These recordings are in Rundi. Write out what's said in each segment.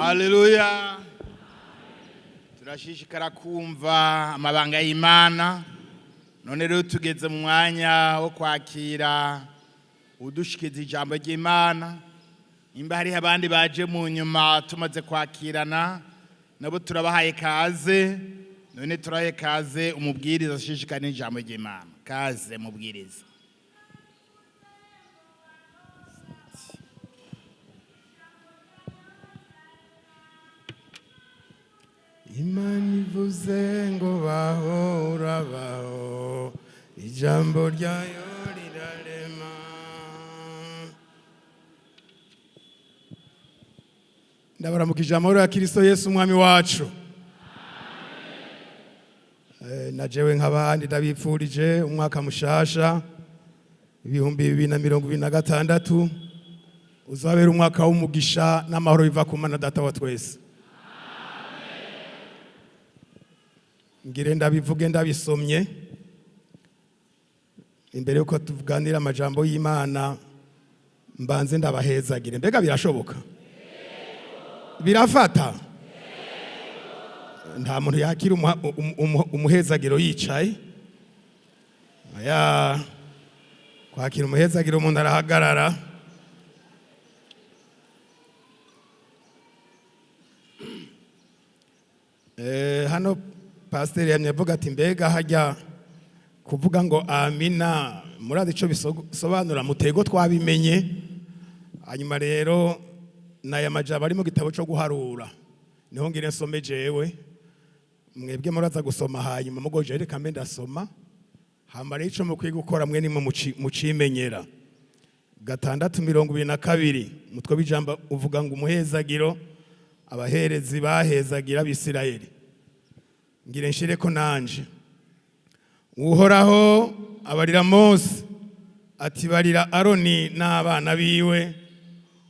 Haleluya. Turashishikara kumva amabanga y'Imana. None rero tugeze mu mwanya wo kwakira udushikiza ijambo ry'Imana. Imba hari abandi baje mu nyuma tumaze kwakirana nabo turabahaye kaze. None turahaye kaze umubwiriza ashishikana n'ijambo ry'Imana. Kaze mubwiriza. Imana ivuze ngo baho urabaho, ijambo ryayo rirarema. Ndabaramukije amahoro ya Kristo Yesu umwami wacu. Najewe nk'abandi ndabipfurije umwaka mushasha 2026 uzabera umwaka w'umugisha n'amahoro biva ku Mana Data wa twese. Ngire ndabivuge ndabisomye imbere yuko tuvuganira amajambo y'Imana mbanze ndabahezagire. Mbega birashoboka? Birafata? Nta muntu yakira umuhezagiro yicaye. Aya kwakira umuhezagiro umuntu arahagarara. Hano Pastor yamyavuga ati mbega hajya kuvuga ngo amina murazi ico bisobanura mutego twabimenye. Hanyuma rero naya majabo ari mu gitabo cyo guharura niho ngire nsome jewe mwebwe muraza gusoma hanyuma mugoje reka mbe ndasoma hambare ico mukwiye gukora mwe ni mucimenyera 6:22 mutwe bijamba uvuga ngo umuhezagiro abaherezi bahezagira Abisirayeli. Ngire nshire ko nanje Uhoraho abarira Mose ati barira Aroni n'abana biwe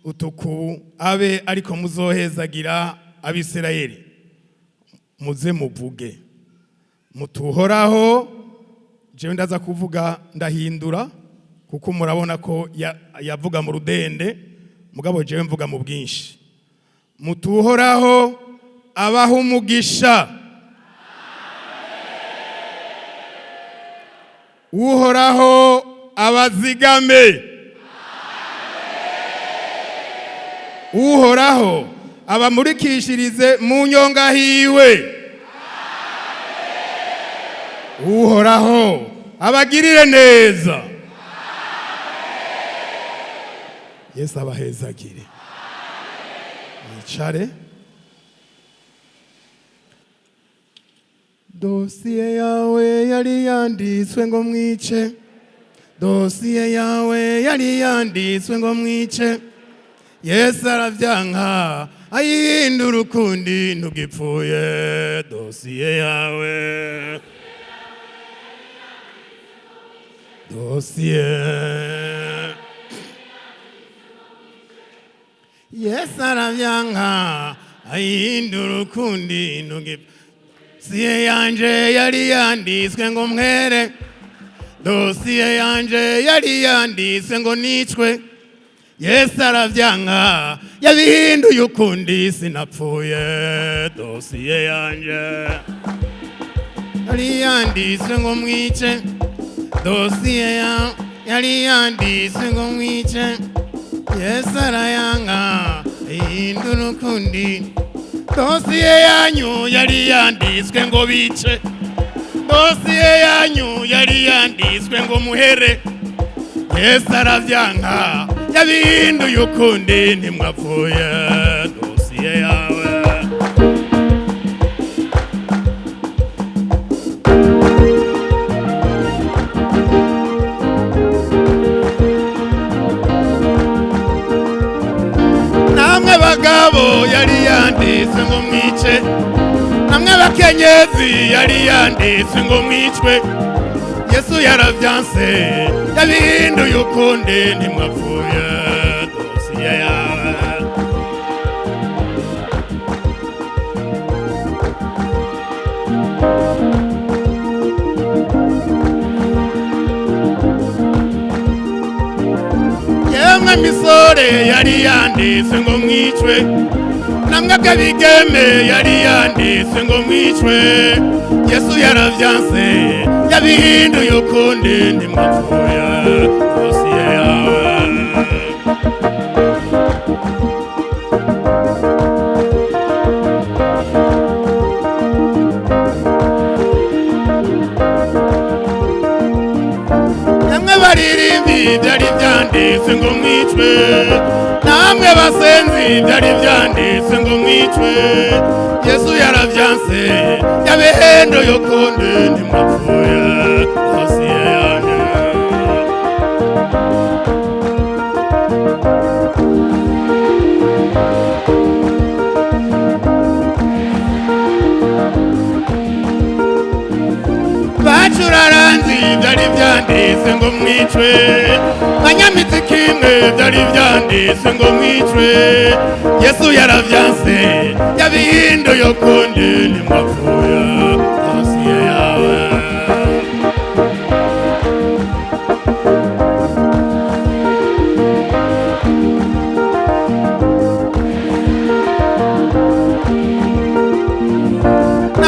utuku abe ariko muzohezagira Abisirayeli muze muvuge mutuhoraho. Jewe ndaza kuvuga ndahindura kuko murabona ko yavuga mu rudende mugabo jewe mvuga mu bwinshi. Mutuhoraho abaho umugisha, Uhoraho abazigame, Uhoraho abamurikishirize mu nyonga hiwe, Uhoraho abagirire neza. Yesu abahezagire. Mwicare. Dosiye yawe yari yanditswe ngo mwice, dosiye yawe yari yanditswe ngo mwice. Yesu aravyanka ayihindura ukundi ntugipfuye. Dosiye yawe, dosiye Yesu aravyanka ayihindura ukundi ntugipfuye. Dosiye yanje yari yanditswe ngo mwere, dosiye yanje yari yanditswe ngo nicwe. Yesu aravyanka yabihinduye ukundi sinapfuye. Dosiye yanje yari yanditswe ngo mwice, dosiye yari yanditswe ngo mwice. Yesu arayanka ihindura ukundi. Dosiye yanyu yari yanditswe ngo bice, dosiye yanyu yari yanditswe ngo muhere. Yesu aravyanka yabihinduye ukundi ntimwapfuye. Dosiye yawe, namwe bagabo yari yanditswe ngo mwice, namwe bakenyezi yari yanditswe ngo mwicwe. Yesu yaravyanse yabihinduye ukundi ntimwapfuye. Dosiye yawe, yemwe misore yari yanditswe ngo mwicwe, namwe bigeme yari yanditse ngo mwicwe Yesu yaravyanse yabihinduye ukundi ntimwapfuye dosiye yawe byari byanditse ngo mwicwe namwe basenzi byari byanditse ngo mwicwe Yesu yaravyanse yabehendo yokunde ntimwapfuye dosiye yanjye bacuraranzi byari byanditse ngo mwicwe banyamiziki mwe byari byanditse ngo mwicwe Yesu yaravyanse yabihinduye ukundi ntimwapfuye dosiye yawe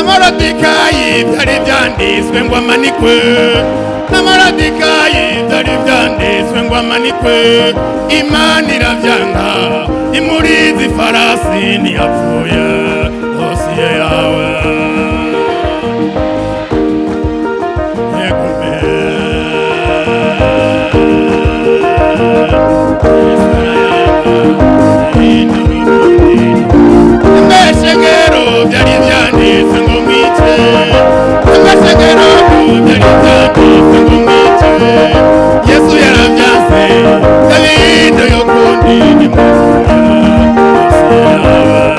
Morodekayi byari byanditswe ngo amanikwe na Morodekayi byari byanditswe ngo amanikwe Imana iravyanga imurizi farasi ntiyapfuye dosiye yawe Mbeshegero byari byanditse ngo mwice Mbeshegero byari byanditse ngo mwice Yesu yaravyanse yabihinduye ukundi ntimwapfuye dosiye yawe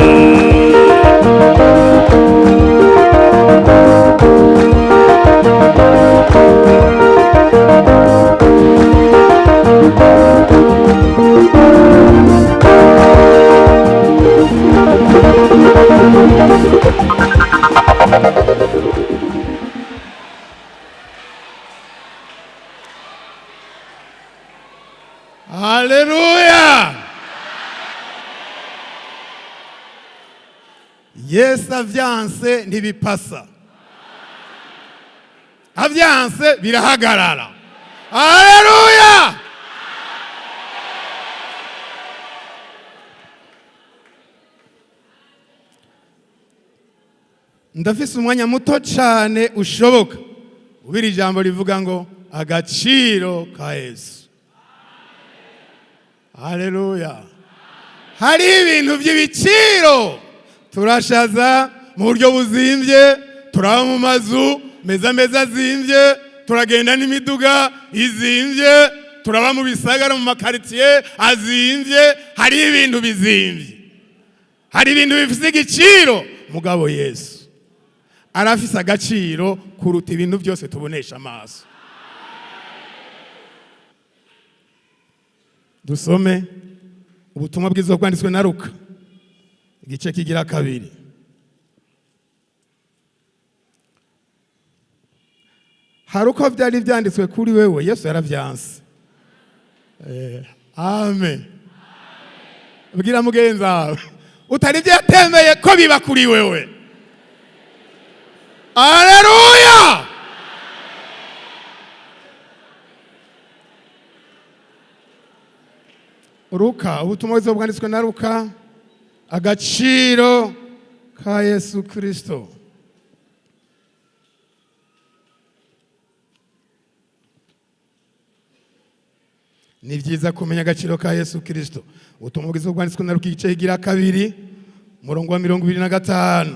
Haleluya! Yesu avyanse ntibipasa. Avyanse birahagarara. Haleluya! Ndafise umwanya muto cyane ushoboka. Ubiri ijambo rivuga ngo agaciro ka Yesu. Haleluya. Hari ibintu by'ibiciro turashaza mu buryo buzimvye, turaba mu mazu meza zimvye, turagenda n'imiduga izimvye, turaba mu bisagara mu makaritiye azimvye, hari ibintu bizimvye. Hari ibintu bifise igiciro, mugabo Yesu arafise agaciro kuruta ibintu byose tubonesha amaso. Dusome ubutumwa bwiza bwanditswe na Luka igice kigira 2. Hari uko byari byanditswe kuri wewe Yesu yaravyanse. Amen. Bwira mugenzi wawe utari byatemeye ko biba kuri wewe. Haleluya! Luka ubutumwa bwiza bwanditswe na Luka agaciro ka Yesu Kristo. Ni byiza kumenya agaciro ka Yesu Kristo. Ubutumwa bwiza bwanditswe na Luka igice kigira 2 murongo wa 25.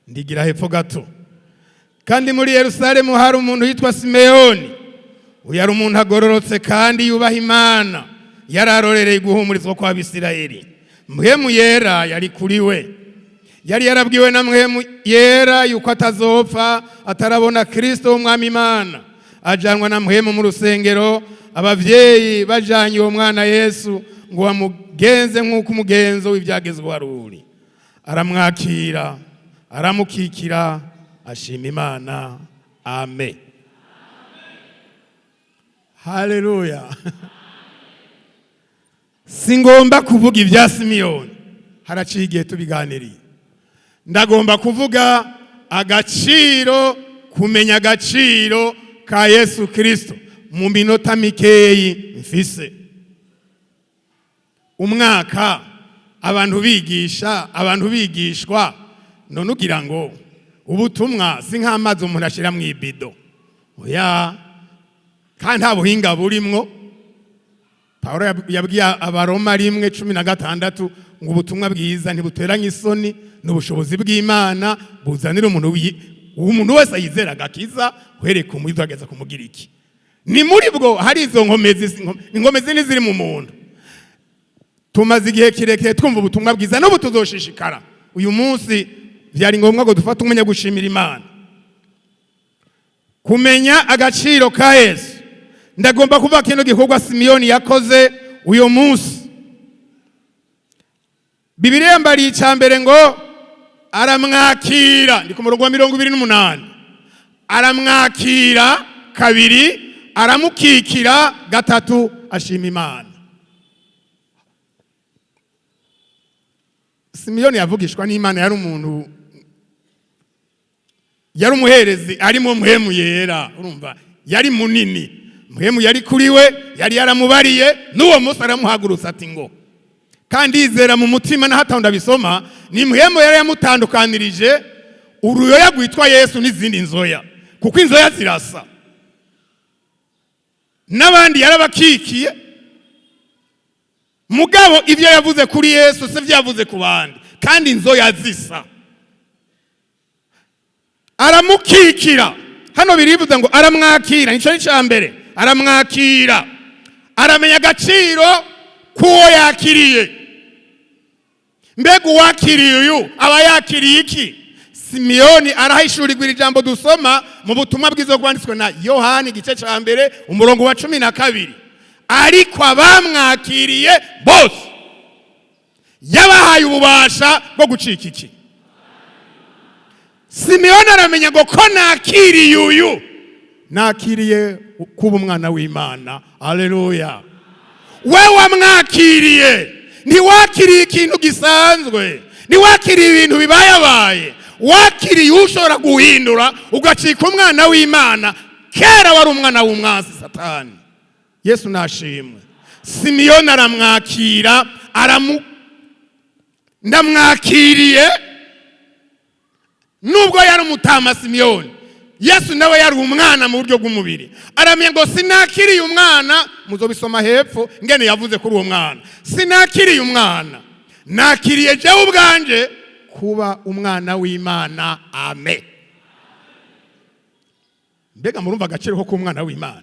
Ndigira hepfo gato. Kandi muri Yerusalemu hari umuntu yitwa Simeyoni. Uyu yari umuntu agororotse kandi yubaha Imana. Yararorereye guhumurizwa kwa Bisirayeli. Mpwemu yera yari kuri we. Yari yarabwiwe na mpwemu yera yuko atazopfa atarabona Kristo umwami Imana. Ajanwa na mpwemu mu rusengero, abavyeyi bajanye uwo mwana Yesu ngo bamugenze nk'uko umugenzo w'ivyagezwe waruri. Aramwakira, aramukikira, ashima Imana. Amen. Haleluya. Singomba kuvuga ibya Simeyoni. haraciye igihe tubiganiriye. Ndagomba kuvuga agaciro, kumenya agaciro ka Yesu Kristo mu minota mikeyi mfise. Umwaka abantu bigisha, abantu bigishwa, none ugira ngo ubutumwa si nk'amazi umuntu ashira mu ibido. Oya, kandi nta buhinga burimwo. Paulo yabwiye Abaroma 1:16 ngo ubutumwa bwiza ntibuteranye isoni, n'ubushobozi bw'Imana buzanira umuntu wese yizera agakiza uhereye ku mwiza ageza kumugira iki. Ni muri bwo hari izo inkomezi n'iziri mu muntu. Tumaze igihe kirekire twumva ubutumwa bwiza n'ubu tuzoshishikara. Uyu munsi byari ngombwa ngo dufate umwanya gushimira Imana. Kumenya agaciro ka Yesu. Ndagomba kuvuga kino gikorwa Simiyoni yakoze uyu munsi. Bibiliya mbari icambere ngo aramwakira, ndi ku murongo wa 28. Aramwakira kabiri, aramukikira gatatu, ashima Imana. Simiyoni yavugishwa n'Imana, yari umuntu, yari umuherezi, arimo muhemu yera, urumva yari munini. Muhemu yari kuri we, yari yaramubariye, n'uwo munsi aramuhagurutsa ati ngo, kandi yizera mu mutima na hata ndabisoma, ni muhemu yari yamutandukanirije uruyoya rwitwa Yesu n'izindi nzoya, kuko inzoya zirasa. N'abandi yarabakikiye, mugabo ibyo yavuze kuri Yesu se byavuze ku bandi, kandi inzoya zisa. Aramukikira, hano birivuze ngo aramwakira, nico nicambere. Aramwakira, aramenya agaciro kuwo yakiriye. Mbega uwakiriye uyu aba yakiriye iki? Simiyoni arahishurirwa iri jambo dusoma mu butumwa bwiza bwanditswe na Yohani igice ca mbere umurongo wa 12. Ariko abamwakiriye bose yabahaye ububasha bwo gucika iki. Simiyoni aramenya ngo ko nakiriye uyu, nakiriye kuba umwana w'Imana. Haleluya. Wewe wamwakiriye, ntiwakiriye ikintu gisanzwe, ntiwakiriye ibintu bibayabaye, wakiriye ushobora guhindura ugacika umwana w'Imana. Kera wari umwana w'umwansi Satani. Yesu nashimwe. Simiyoni aramwakira, ndamwakiriye. Nubwo yari umutama Simiyoni, Yesu nawe yari umwana mu buryo bw'umubiri. Aramenya ngo sinakiriye umwana, muzobisoma hepfo ngene yavuze kuri uwo mwana. Sinakiriye umwana, nakiriye jewe ubwanje kuba umwana w'Imana. Amen. Mbega murumva agaciro ko kuba umwana w'Imana?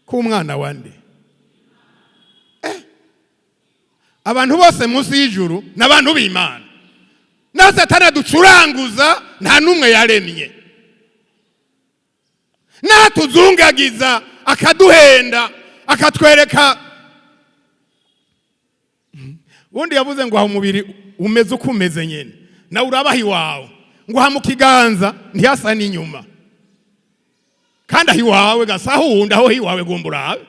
Kuba umwana wande? Abantu bose munsi y'ijuru n'abantu b'Imana. Na Satani ducuranguza nta numwe yaremye. Na tuzungagiza akaduhenda, akatwereka. Undi yavuze ngo aho umubiri umeze uko umeze nyene, na urabahi wawe ngo ha mu kiganza ntiyasa n'inyuma. Kandi ahi wawe gasahunda aho hi wawe gumburabe.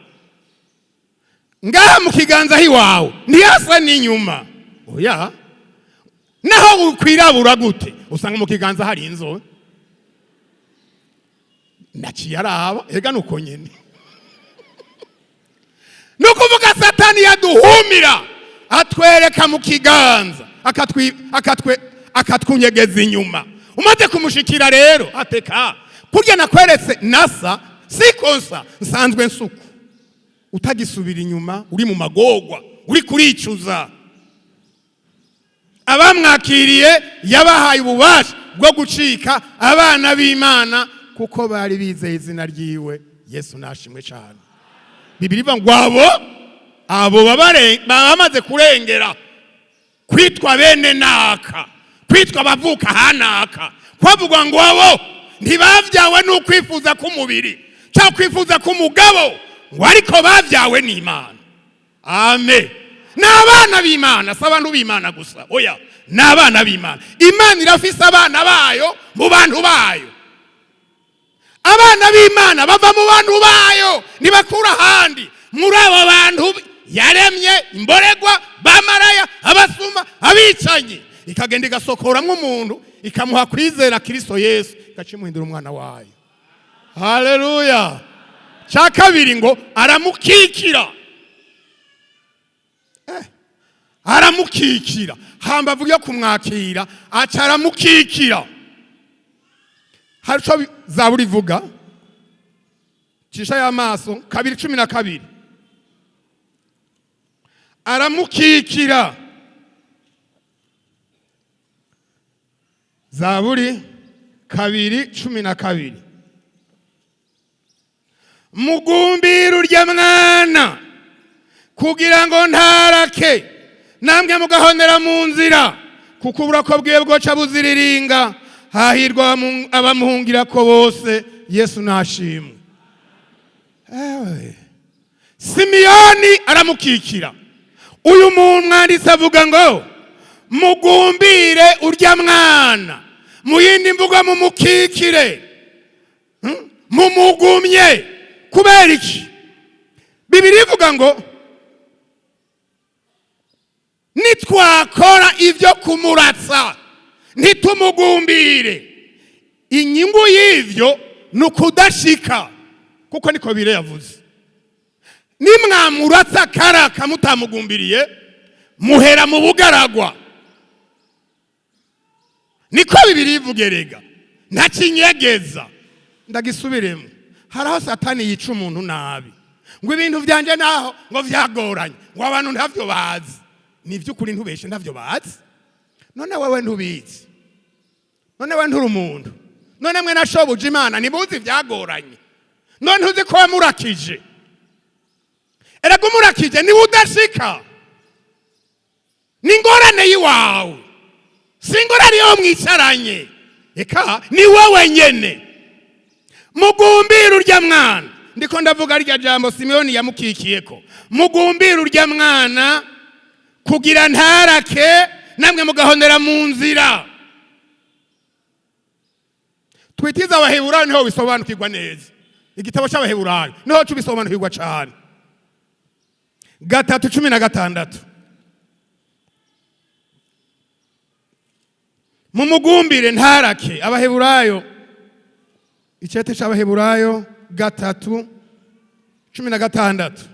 Ngaha mu kiganza hi wawe ntiyasa n'inyuma. Oya. Naho ukwirabura gute usanga mu kiganza hari inzobe. Naciye araba, ega nuko nyene. Nukuvuga Satani yaduhumira, atwereka mu kiganza, akatwunyegeza inyuma. Umaze kumushikira rero ateka, kurya nakweretse nasa sikonsa nsanzwe nsuku. Utagisubira inyuma, uri mu magogwa, uri kuricuza. Abamwakiriye yabahaye ububasha bwo gucika abana b'Imana, kuko bari bizeye izina ryiwe. Yesu nashimwe cyane. Bibiliya ngo abo bamaze kurengera kwitwa bene naka, kwitwa bavuka hanaka, kwavugwa ngo abo ntibavyawe n'ukwifuza k'umubiri cyangwa kwifuza k'umugabo, ngo ariko bavyawe n'Imana. Amen. N'abana b'Imana, s'abantu b'Imana gusa. Oya, n'abana b'Imana. Imana irafise abana bayo mu bantu bayo. Abana b'Imana bava mu bantu bayo, nibakura handi. Muri abo bantu yaremye imboregwa, bamaraya, abasuma, abicanyi, ikagenda igasokoramwo umuntu ikamuha kwizera Kristo Yesu, igacimuhindura umwana wayo. Haleluya. Cya kabiri ngo aramukikira. Aramukikira. Hambavu yo kumwakira aca aramukikira. Hari cyo Zaburi ivuga, cisha y'amaso 2:12. Aramukikira. Zaburi 2:12. Mugumbira urya mwana kugira ngo ntarake, namwe mugahonera mu nzira, kuko uburako bwiwe bwoca buziriringa. Hahirwa abamuhungira ko bose, Yesu nashimwe. Simiyoni aramukikira. Uyu muntu mwanditse avuga ngo mugumbire urya mwana, mu yindi mvuga mumukikire, mumugumye. Kubera iki? Bibiliya ivuga ngo nitwakora ibyo kumuratsa ntitumugumbire, inyungu y'ivyo nukudashika, kuko niko Bibiliya yavuze. Nimwamuratsa karaka mutamugumbiriye, muhera mu bugaragwa. Niko Bibiliya ivugerega, nta kinyegeza. Ndagisubiremo. Haraho Satani yica umuntu nabi, ngo ibintu byanje naho ngo vyagoranye, ngo abantu ntavyo bazi. Ni vy'ukuri ntubeshe ntavyo bazi. None wewe ntubizi, none wewe nturi umuntu, none mwe nashoboje Imana nibuzi vyagoranye, none ntuzi ko wamurakije. Erega umurakije ni udashika, ningorane yiwawe, singorane yo mwicaranye, eka ni wewe nyene. Mugumbira urya mwana, ndiko ndavuga rya jambo Simiyoni yamukikiyeko. Mugumbira urya mwana kugira ntarake, namwe mugahonera mu nzira. Twitiza Abaheburayo niho bisobanukirwa neza. Igitabo cy'Abaheburayo niho cyubisobanukirwa cyane. 3:16. Mumugumbire ntarake. Abaheburayo, icyete cy'Abaheburayo 3:16.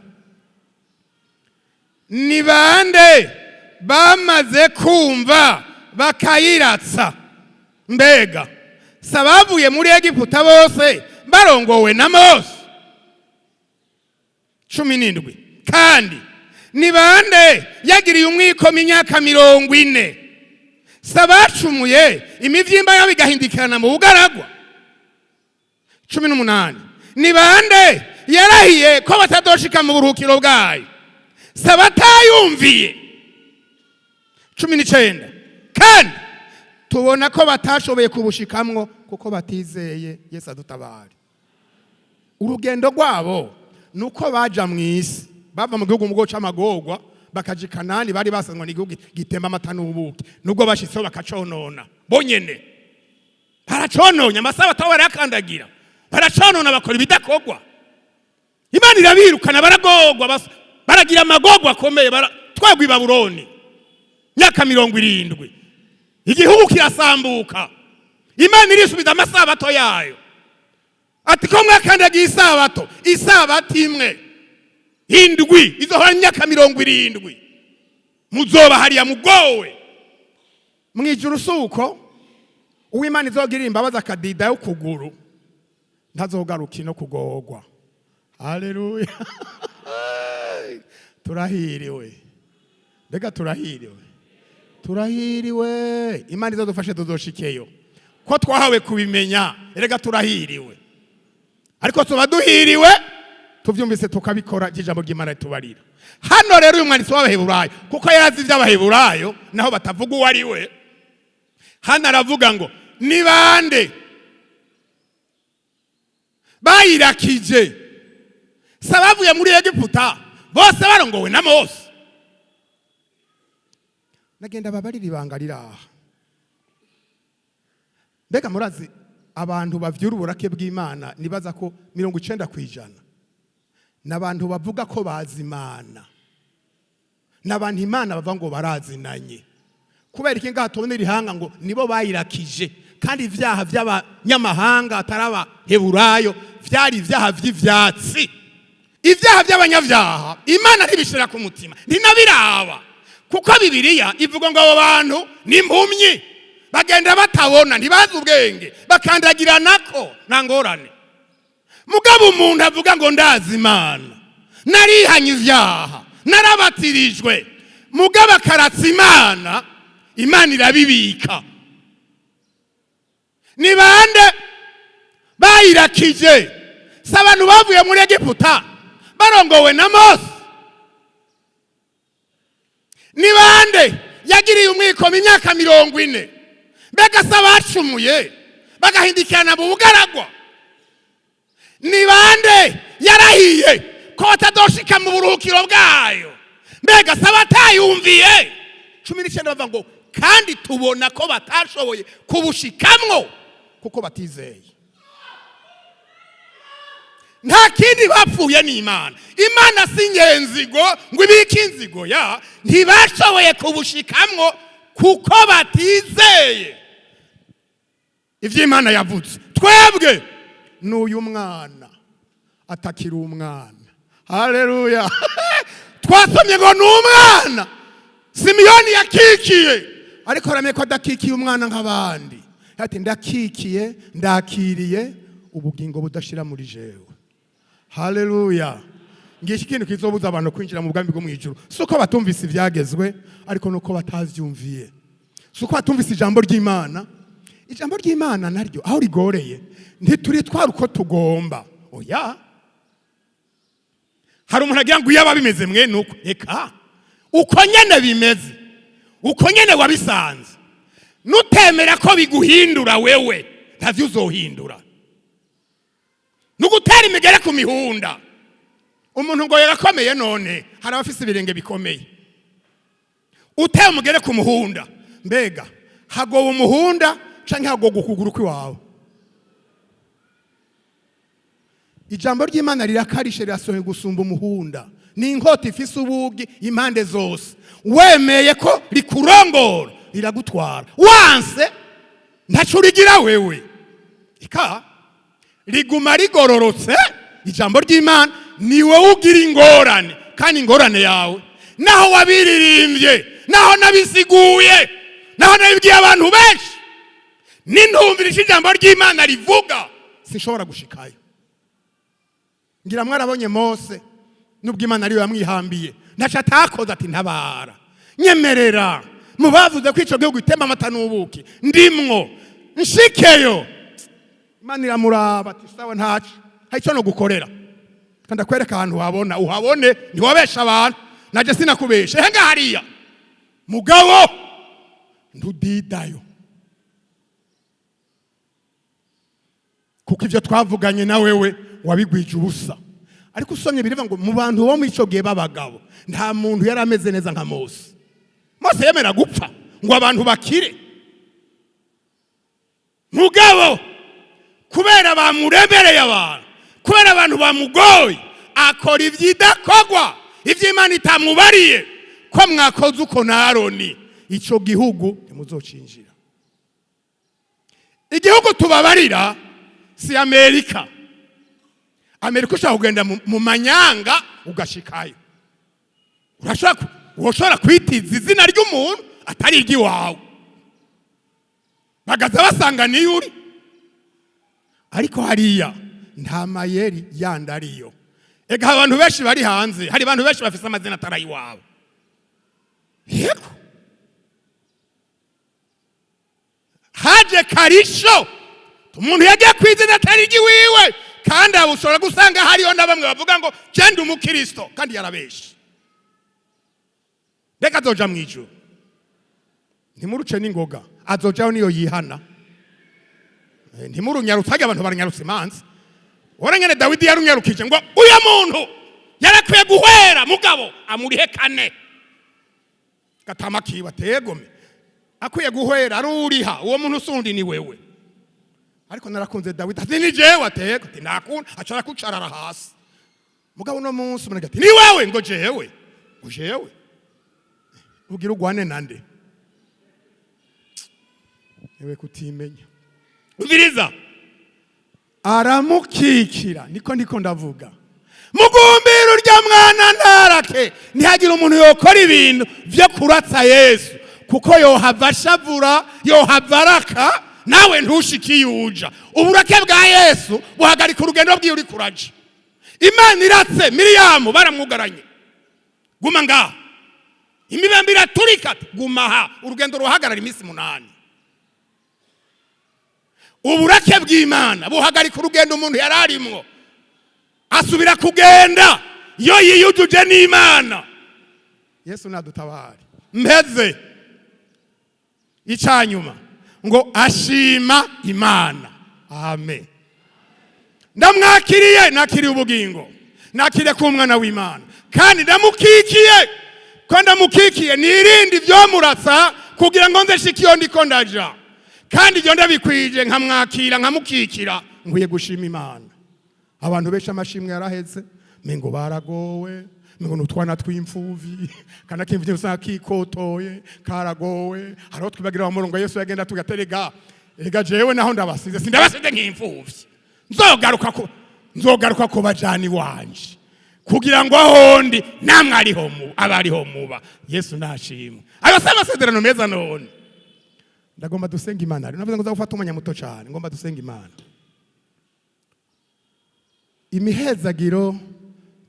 Ni bande bamaze kumva bakayiratsa? Mbega sabavuye muri Egiputa bose barongowe na Mose. 17. Kandi ni bande yagiriye umwikomo imyaka 40, sabacumuye imivyimba yabo igahindikirana mu bugaragwa. 18. Ni bande yarahiye ko batadoshika mu buruhukiro bwayo, sabatayumviye. 19. Kandi tubona ko batashoboye kubushikamwo kuko batizeye Yesu adutabare. Urugendo rwabo nuko baja mw'isi, bava mu gihugu mugo c'amagorwa bakaja Kanani, bari basanzwe n'igihugu gitemba amata n'ubuki. Nubwo bashitseho bakaconona bonyene, baracononye amasabato barakandagira, baraconona bakora ibidakogwa. Imana irabirukana, baragogwa, baragira amagogwa akomeye, twagwa i Babuloni myaka 70. Igihugu kirasambuka, Imana irisubiza amasabato yayo. Ati ko mwakandagiye isabato imwe indwi izohora myaka 70, muzoba hariya mugowe mwijuru. Suko uw'Imana izogirira imbabazi akadida yo kuguru, ntazogaruka no kugogwa. Haleluya. Turahiriwe, mbega turahiriwe, turahiriwe. Imana izodufashe tuzoshikeyo, ko twahawe kubimenya. Erega turahiriwe, ariko tuba duhiriwe tuvyumvise tukabikora ijambo ry'Imana tubarira. Hano rero uyu mwanditsi w'Abaheburayo, kuko yarazi ivy'Abaheburayo naho batavuga uwo ari we, hano aravuga ngo ni bande bayirakije, sabavuye muri Egiputa bose barongowe na Mose. Nagenda babarira ibanga riraha. Mbega murazi abantu bavyura uburake bw'Imana nibaza ko 90% n'abantu bavuga ko bazi Imana n'abantu Imana bava ngo barazinanye. Kubera iki ngaha tubona irihanga ngo nibo bayirakije, kandi ivyaha by'abanyamahanga ataraba Heburayo vyari ivyaha vy'ivyatsi. Ivyaha by'abanyavyaha Imana ntibishira ku mutima, ntinabiraba, kuko Bibiliya ivuga ngo abo bantu ni impumyi, bagenda batabona, ntibazi ubwenge, bakandagiranako nta ngorane. Mugabo umuntu avuga ngo ndazi Imana, narihanye ivyaha, narabatirijwe, mugabo akaratsa Imana, Imana irabibika. Ni bande bayirakije? Si abantu bavuye muri Egiputa barongowe na Mose? Ni bande yagiriye umwikomo imyaka 40? Mbega se abacumuye bagahindikirana mu bugaragwa? Ni bande yarahiye ko batadoshika mu buruhukiro bwayo? Mbega se abatayumviye? 19 bavuga ngo kandi tubona ko batashoboye kubushikamwo kuko batizeye. Nta kindi bapfuye ni Imana. Imana si ngenzigo ngo ibike inzigo ya, ntibashoboye kubushikamwo kuko batizeye ivyo Imana yavuze. Twebwe n'uyu mwana atakiri umwana. Haleluya. Twasomye ngo n'umwana Simiyoni yakikiye, ariko aramenye ko adakikiye umwana nk'abandi. Ati ndakikiye, ndakiriye ubugingo budashira muri jewe. Haleluya. Ngiye ikintu kizobuza abantu kwinjira mu bwami bwo mu ijuru. Suko batumvise ivyagezwe, ariko nuko batavyumviye. Suko batumvise ijambo ry'Imana. Ijambo ry'Imana naryo aho rigoreye ntituri twara uko tugomba. Oya. Hari umuntu agira ngo yaba bimeze mwe nuko. Eka. Uko nyene bimeze. Uko nyene wabisanze. Nutemera ko biguhindura wewe, ntavyo uzohindura. Nugutera imigere ku mihunda. Umuntu ngo yarakomeye none, hari abafise ibirenge bikomeye. Uteye umugere ku muhunda, mbega hagoba umuhunda canke hagoga ukuguru kwiwawe? Ijambo ry'Imana rirakarishe rirasohoye gusumba umuhunda. Ni inkota ifise ubugi impande zose. Wemeye ko rikurongora riragutwara. Wanse ntaco rigira wewe. Ika riguma rigororotse. Ijambo ry'Imana ni wowe ugira ingorane, kandi ingorane yawe naho wabiririmbye, naho nabisiguye, naho nabibwiye abantu benshi, nintumvirisha ijambo ry'Imana rivuga, sinshobora gushikayo. Ngira mwarabonye Mose nubwo Imana ariyo yamwihambiye, ntaca atakoze ati ntabara, nyemerera mubavuze ko ico gihugu itemba amata n'ubuki ndimwo nshikeyo. Imana iramuraba ati sawa ntaco, haico no gukorera, kandi akwereka ahantu wabona uhabone, ntiwabesha abantu, naje sinakubeshe. Henga hariya mugabo ntudidayo, kuko ivyo twavuganye na wewe wabigwije ubusa. Ariko usomye biriva ngo mu bantu bo mu ico gihe babagabo nta muntu yari ameze neza nka Mose. Mose yemera gupfa ngo abantu bakire, mugabo kubera bamurebereye abantu, kubera abantu bamugoye, akora ivyidakogwa, ivyo Imana itamubariye ko mwakoze uko na Aroni, ico gihugu ntimuzocinjira. Igihugu tubabarira si Amerika. Amerika ushaka kugenda mu manyanga ugashikayo. Urashobora kwitiza izina ry'umuntu atari iry'iwawe, bagaza basanga niyo uri. Ariko hariya nta mayeri yandi ariyo. Ega abantu benshi bari hanze, hari abantu benshi bafise amazina atari iwawe. Yego haje karisho, umuntu yagiye kwizina atari igiwiwe, kandi abushobora gusanga hariyo na bamwe bavuga ngo genda umukristo kandi yarabeshe. Reka azoja mu ijuru, ntimuruce n'ingoga, azojaho niyo yihana. Ntimurunyarutse, abantu baranyarutse imanza. Orangene Dawidi yarunyarukije ngo uyu muntu yarakwiye guhwera, mugabo amurihe kane. Gatama kiba tegome akwiye guhwera aruriha, uwo muntu usundi ni wewe. Ariko narakunze Dawidi ati ni jewe atego, ati nakunda acara kucarara hasi. Mugabo no munsi umuntu ati ni wewe, ngo jewe, ngo jewe. ugira ugwane nande ewe kutimenya umviriza aramukikira niko ndavuga mugumbira urya mwana ntarake ntihagire umuntu yokora ibintu byo kuratsa Yesu kuko yohava ashavura yohava araka nawe ntushikiye uja uburake bwa Yesu buhagarika urugendo bwiwe uri kuraje Imana iratse Miriyamu baramwugaranye guma ngaha imibembe iraturika guma aha urugendo ruhagarara iminsi 8 uburake bw'Imana buhagarika urugendo umuntu yararimwo asubira kugenda yo yiyujuje n'Imana Yesu nadutabare mpeze icanyuma ngo ashima Imana amen ndamwakiriye nakiriye ubugingo nakiriye ku mwana w'Imana kandi ndamukikiye ko ndamukikiye nirindi byo muratsa kugira ngo nze shikiyo ndiko ndaja kandi ibyo ndabikwije nkamwakira nkamukikira nkwiye gushima Imana abantu besha amashimwe yaraheze mengo baragowe mengo nutwana tw'imfuvi kana kimvye usanga kikotoye karagowe haro twibagira mu murongo Yesu yagenda tugaterega ega jewe naho ndabasize sindabasize nk'imfuvi nzogaruka ko bajani wanje kugira ngo ahondi namwe ariho mu abariho muba Yesu nashimwe ayo amasezerano meza none ndagomba dusenga Imana navuze ngo uzafata umanya muto cyane ngomba dusenga Imana imihezagiro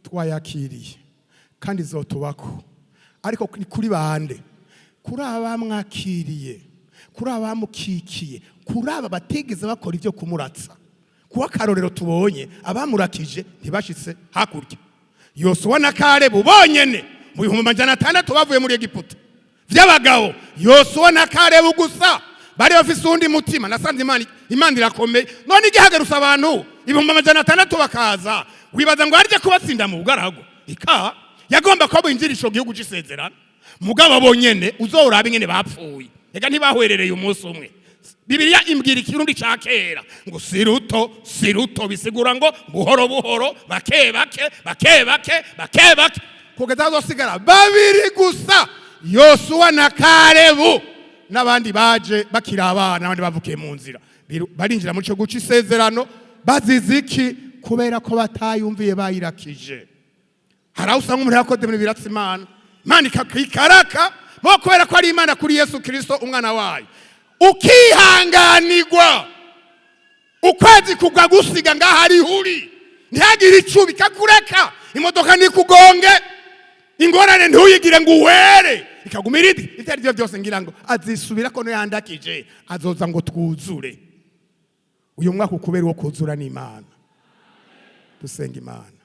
twayakiriye kandi zotubako ariko kuri bande kuri abamwakiriye kuri abamukikiye kuri aba bategeze bakora ibyo kumuratsa kuwa karorero tubonye abamurakije ntibashitse hakurya Yosuwa na Kalebu bonyene mu 1600 bavuye muri Egiputa vy'abagabo Yosuwa na Kalebu gusa bari bafise undi mutima nasanze Imana irakomeye none igihagarusa abantu 1600 bakaza wibaza ngo arije kubatsinda mu bugarago ika yagomba ko binjirisho gihugu cisezerana mugabo bonyene uzoraba ingene bapfuye ega ntibahwerereye umunsi umwe Bibiliya imbwira ikirundi ca kera ngo siruto bisigura ngo buhoro buhoro bake kugeza zosigara babiri gusa Yosuwa na Kalebu n'abandi baje bakira abana n'abandi bavukiye mu nzira barinjira mu cyo guca isezerano baziziki kubera ko batayumviye bayirakije haraho usanga umuntu yakoze mu biratsi Imana ikakikaraka bo kubera ko ari Imana kuri Yesu Kristo umwana wayo ukihanganirwa ukwezi kugwa gusiga ngaho ari huri ntihagire icubi kakureka imodoka nikugonge ingorane ntuyigire ngo uwere ikagumira itari byo byose ngira ngo azisubira ko no yandakije azoza ngo twuzure uyu mwaka ukubera wo kuzura n'Imana dusenga Imana